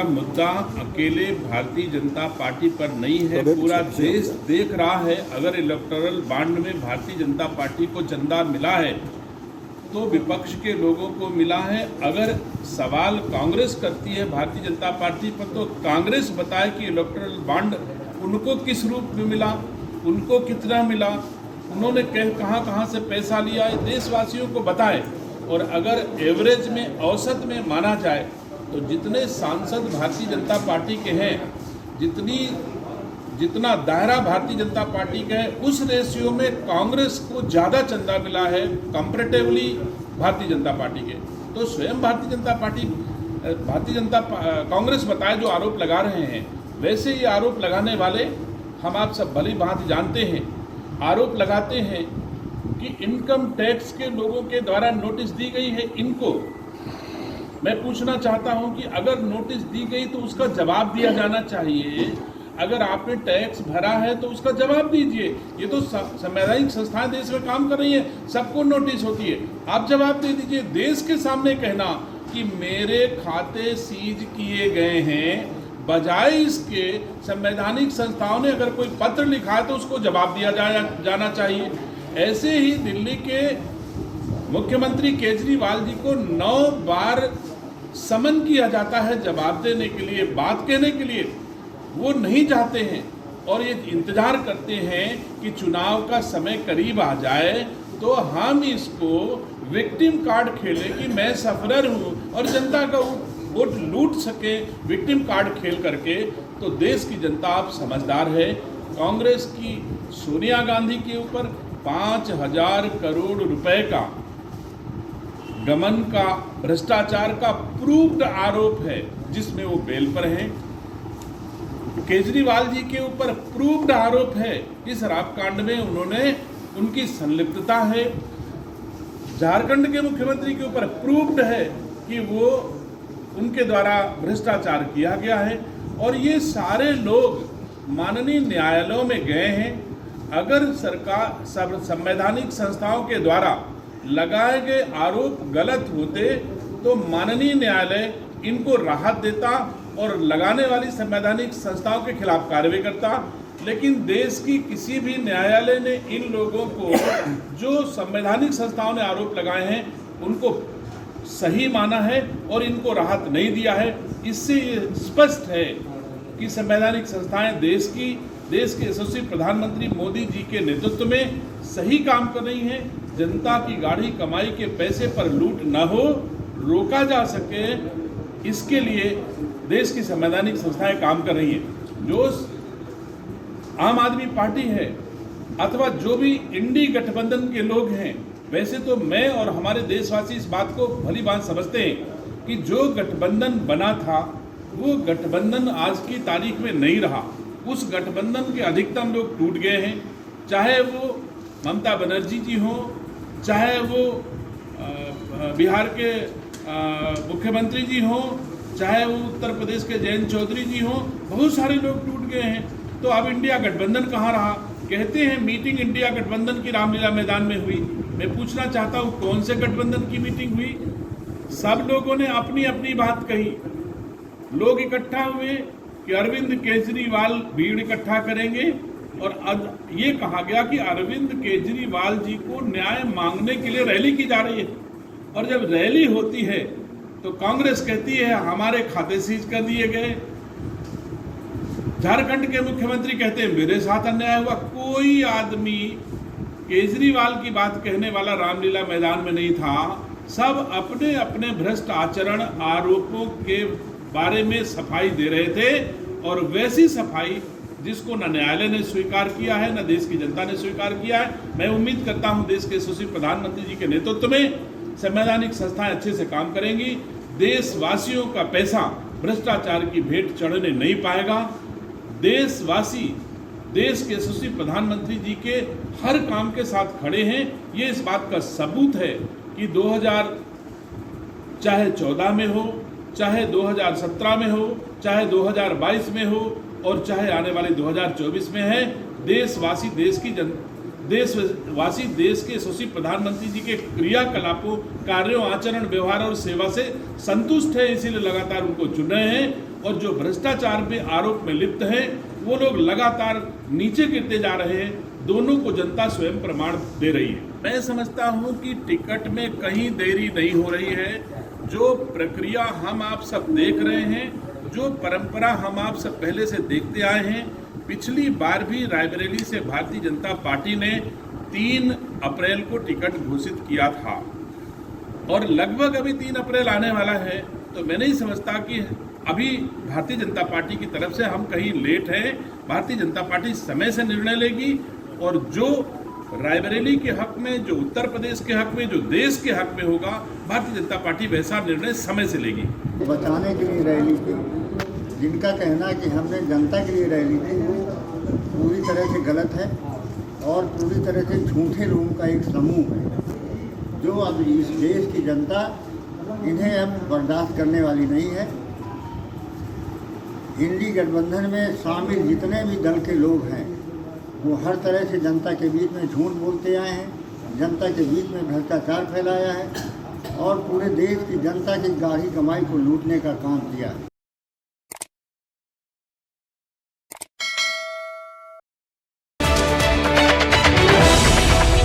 मुद्दा अकेले भारतीय जनता पार्टी पर नहीं है, पूरा देश देख रहा है। अगर इलेक्टोरल बॉन्ड में भारतीय जनता पार्टी को चंदा मिला है तो विपक्ष के लोगों को मिला है। अगर सवाल कांग्रेस करती है भारतीय जनता पार्टी पर, तो कांग्रेस बताए कि इलेक्टोरल बॉन्ड उनको किस रूप में मिला, उनको कितना मिला, उन्होंने कहाँ से पैसा लिया है, देशवासियों को बताए। और अगर एवरेज में, औसत में माना जाए तो जितने सांसद भारतीय जनता पार्टी के हैं, जितना दायरा भारतीय जनता पार्टी का है, उस रेशियो में कांग्रेस को ज़्यादा चंदा मिला है कंपैरेटिवली भारतीय जनता पार्टी के। तो स्वयं कांग्रेस बताए जो आरोप लगा रहे हैं, वैसे ये आरोप लगाने वाले हम आप सब भली भांति जानते हैं, आरोप लगाते हैं कि इनकम टैक्स के लोगों के द्वारा नोटिस दी गई है। इनको मैं पूछना चाहता हूं कि अगर नोटिस दी गई तो उसका जवाब दिया जाना चाहिए। अगर आपने टैक्स भरा है तो उसका जवाब दीजिए। ये तो संवैधानिक संस्थाएं देश में काम कर रही हैं, सबको नोटिस होती है, आप जवाब दे दीजिए। देश के सामने कहना कि मेरे खाते सीज किए गए हैं, बजाय इसके संवैधानिक संस्थाओं ने अगर कोई पत्र लिखा है तो उसको जवाब दिया जाना चाहिए। ऐसे ही दिल्ली के मुख्यमंत्री केजरीवाल जी को 9 बार समन किया जाता है जवाब देने के लिए, बात कहने के लिए। वो नहीं चाहते हैं और ये इंतजार करते हैं कि चुनाव का समय करीब आ जाए तो हम इसको विक्टिम कार्ड खेलें कि मैं सफरर हूँ और जनता का वोट लूट सके विक्टिम कार्ड खेल करके। तो देश की जनता आप समझदार है। कांग्रेस की सोनिया गांधी के ऊपर 5,000 करोड़ रुपए का गमन का, भ्रष्टाचार का प्रूव्ड आरोप है, जिसमें वो बेल पर हैं। केजरीवाल जी के ऊपर प्रूव्ड आरोप है कि शराब कांड में उनकी संलिप्तता है। झारखंड के मुख्यमंत्री के ऊपर प्रूव्ड है कि वो उनके द्वारा भ्रष्टाचार किया गया है। और ये सारे लोग माननीय न्यायालयों में गए हैं। अगर सरकार संवैधानिक संस्थाओं के द्वारा लगाए गए आरोप गलत होते तो माननीय न्यायालय इनको राहत देता और लगाने वाली संवैधानिक संस्थाओं के खिलाफ कार्रवाई करता। लेकिन देश की किसी भी न्यायालय ने इन लोगों को, जो संवैधानिक संस्थाओं ने आरोप लगाए हैं, उनको सही माना है और इनको राहत नहीं दिया है। इससे ये स्पष्ट है कि संवैधानिक संस्थाएं देश के यशस्वी प्रधानमंत्री मोदी जी के नेतृत्व में सही काम कर रही हैं। जनता की गाढ़ी कमाई के पैसे पर लूट न हो, रोका जा सके, इसके लिए देश की संवैधानिक संस्थाएं काम कर रही हैं। जो आम आदमी पार्टी है अथवा जो भी इंडी गठबंधन के लोग हैं, वैसे तो मैं और हमारे देशवासी इस बात को भली बात समझते हैं कि जो गठबंधन बना था वो गठबंधन आज की तारीख में नहीं रहा। उस गठबंधन के अधिकतम लोग टूट गए हैं, चाहे वो ममता बनर्जी जी हों, चाहे वो बिहार के मुख्यमंत्री जी हों, चाहे वो उत्तर प्रदेश के जयंत चौधरी जी हों, बहुत सारे लोग टूट गए हैं। तो अब इंडिया गठबंधन कहाँ रहा? कहते हैं मीटिंग इंडिया गठबंधन की रामलीला मैदान में हुई। मैं पूछना चाहता हूँ कौन से गठबंधन की मीटिंग हुई? सब लोगों ने अपनी अपनी बात कही। लोग इकट्ठा हुए कि अरविंद केजरीवाल भीड़ इकट्ठा करेंगे और अब ये कहा गया कि अरविंद केजरीवाल जी को न्याय मांगने के लिए रैली की जा रही है। और जब रैली होती है तो कांग्रेस कहती है हमारे खाते सीज कर दिए गए। झारखंड के मुख्यमंत्री कहते हैं मेरे साथ अन्याय हुआ। कोई आदमी केजरीवाल की बात कहने वाला रामलीला मैदान में नहीं था। सब अपने अपने भ्रष्ट आचरण आरोपों के बारे में सफाई दे रहे थे और वैसी सफाई जिसको न न्यायालय ने स्वीकार किया है, न देश की जनता ने स्वीकार किया है। मैं उम्मीद करता हूं देश के यशस्वी प्रधानमंत्री जी के नेतृत्व में संवैधानिक संस्थाएं अच्छे से काम करेंगी। देशवासियों का पैसा भ्रष्टाचार की भेंट चढ़ने नहीं पाएगा। देशवासी देश के यशस्वी प्रधानमंत्री जी के हर काम के साथ खड़े हैं। ये इस बात का सबूत है कि 2014 में हो, चाहे 2017 में हो, चाहे 2022 में हो और चाहे आने वाले 2024 में है, देशवासी देश के यशस्वी प्रधानमंत्री जी के क्रियाकलापों, कार्यों, आचरण, व्यवहार और सेवा से संतुष्ट है। इसीलिए लगातार उनको चुन रहे हैं और जो भ्रष्टाचार में आरोप में लिप्त हैं वो लोग लगातार नीचे गिरते जा रहे हैं। दोनों को जनता स्वयं प्रमाण दे रही है। मैं समझता हूं कि टिकट में कहीं देरी नहीं हो रही है। जो प्रक्रिया हम आप सब देख रहे हैं, जो परंपरा हम आप सब पहले से देखते आए हैं, पिछली बार भी रायबरेली से भारतीय जनता पार्टी ने 3 अप्रैल को टिकट घोषित किया था और लगभग अभी 3 अप्रैल आने वाला है। तो मैं नहीं समझता कि अभी भारतीय जनता पार्टी की तरफ से हम कहीं लेट हैं। भारतीय जनता पार्टी समय से निर्णय लेगी और जो रायबरेली के हक में, जो उत्तर प्रदेश के हक में, जो देश के हक में होगा, भारतीय जनता पार्टी वैसा निर्णय समय से लेगी। बचाने के लिए रैली थी, जिनका कहना है कि हमने जनता के लिए रैली थी, वो पूरी तरह से गलत है और पूरी तरह से झूठे लोगों का एक समूह है जो अब इस देश की जनता इन्हें अब बर्दाश्त करने वाली नहीं है। इंडी गठबंधन में शामिल जितने भी दल के लोग हैं वो हर तरह से जनता के बीच में झूठ बोलते आए हैं, जनता के बीच में भ्रष्टाचार फैलाया है और पूरे देश की जनता की गाढ़ी कमाई को लूटने का काम किया है।